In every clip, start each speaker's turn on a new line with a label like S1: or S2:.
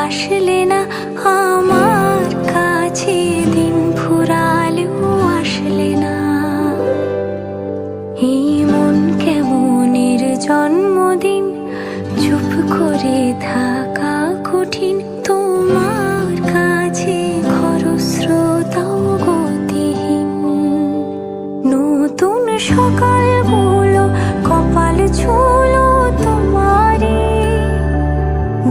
S1: আসলে না আমার কাছে, দিন ফুরালেও আসলে না। এই মন কেমনের জন্মদিন, চুপ করে থাকা কঠিন তোমার কাছে, খরস্রোতাও গতিহীন। নতুন সকালগুলো কপাল ছুলো তোমারই,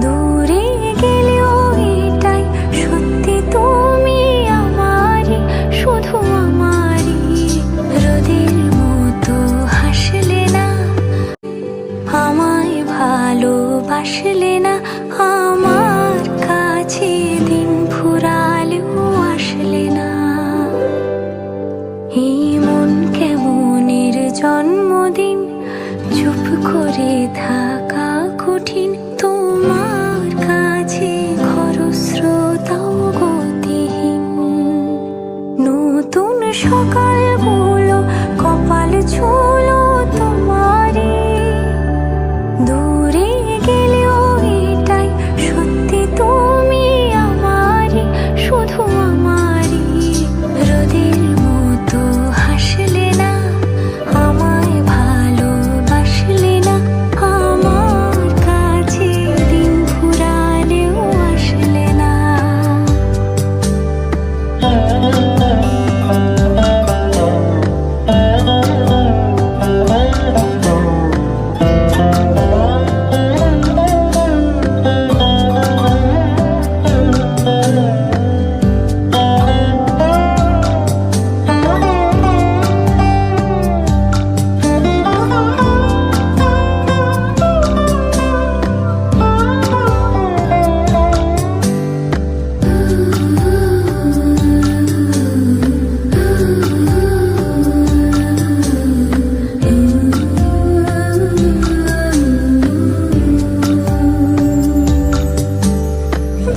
S1: দূরে গেলেও এটাই সত্যি তুমি আমারই, শুধু আমারই। রোদের মতো হাসলে না, আমায় ভালোবাসলে না, আমার কাছে দিন ফুরালেও আসলে না। এই মন কেমনের জন্মদিন, চুপ করে থাকা কঠিন তোমার কাছে, খরস্রোতাও গতিহীন। নতুন সকালগুলো কপাল ছুলো তোমারই, দূরে গেলেও এটাই সত্যি তুমি আমারই, শুধু আমারই। রোদের মতো হাসলে না, আমায় ভালোবাসলে না, আমার কাছে দিন ফুরালেও আসলে না।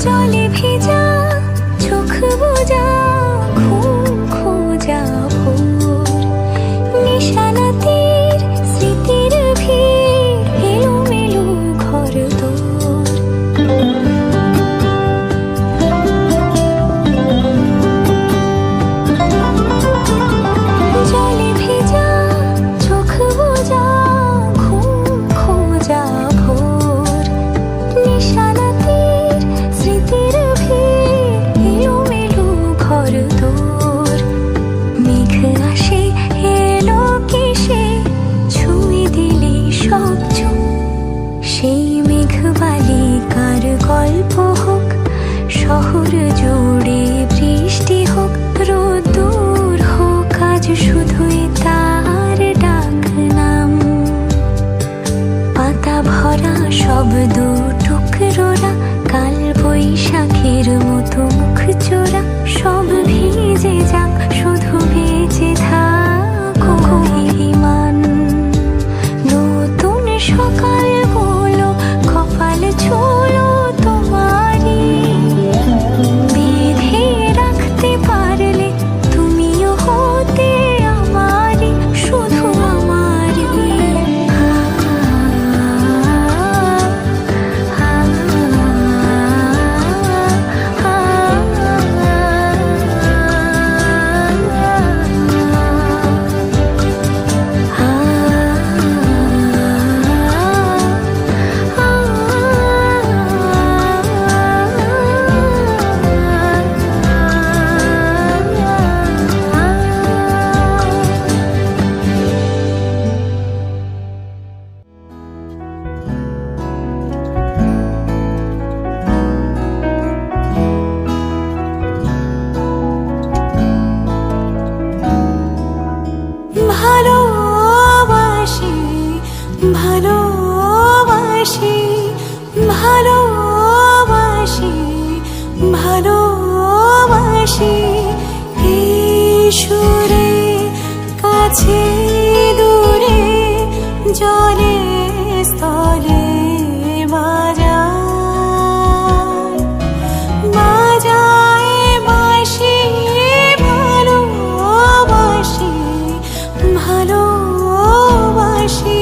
S1: জলে ভেজা চোখ বোঝা, ঘুম খোঁজা ভোর, নিশানাতের স্মৃতির ভিড়, এলোমেলো ঘর দোর। জলে ভেজা চোখ বোঝা, ঘুম খোঁজা ভোর, নিশানাতের স্মৃতির ভিড়, এলোমেলো ঘর দোর। মেঘ আসে এলো কিসে, ছুঁয়ে দিলে সব চোখ, সেই মেঘবালিকার গল্প হোক, শহর জুড়ে বৃষ্টি হোক, রোদ্দুর হোক, আজ শুধুই তার ডাক নাম। পাতা ভরা শব্দ টুকরোরা, কাল বৈশাখের মতো মুখ চোরা, সব ভিজে যাক, শুধু বেঁচে থাকো অভিমান। নতুন সকালগুলো কপাল ছুলো তোমারই, বেঁধে রাখতে পারলে তুমিও হতে আমারই, শুধু আমারই। ভালোবাসি ভালোবাসি ভালোবাসি ভালোবাসি, এই সুরে কাছে দূরে, জলে স্থলে বাজায় বাজায় বাঁশি, ভালোবাসি ভালোবাসি।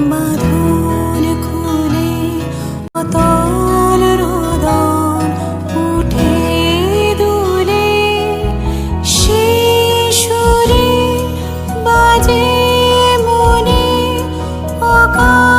S1: বাঁধন খুলে অতল রোদন উঠে দুলে শিশুরে বাজে মনে অকাল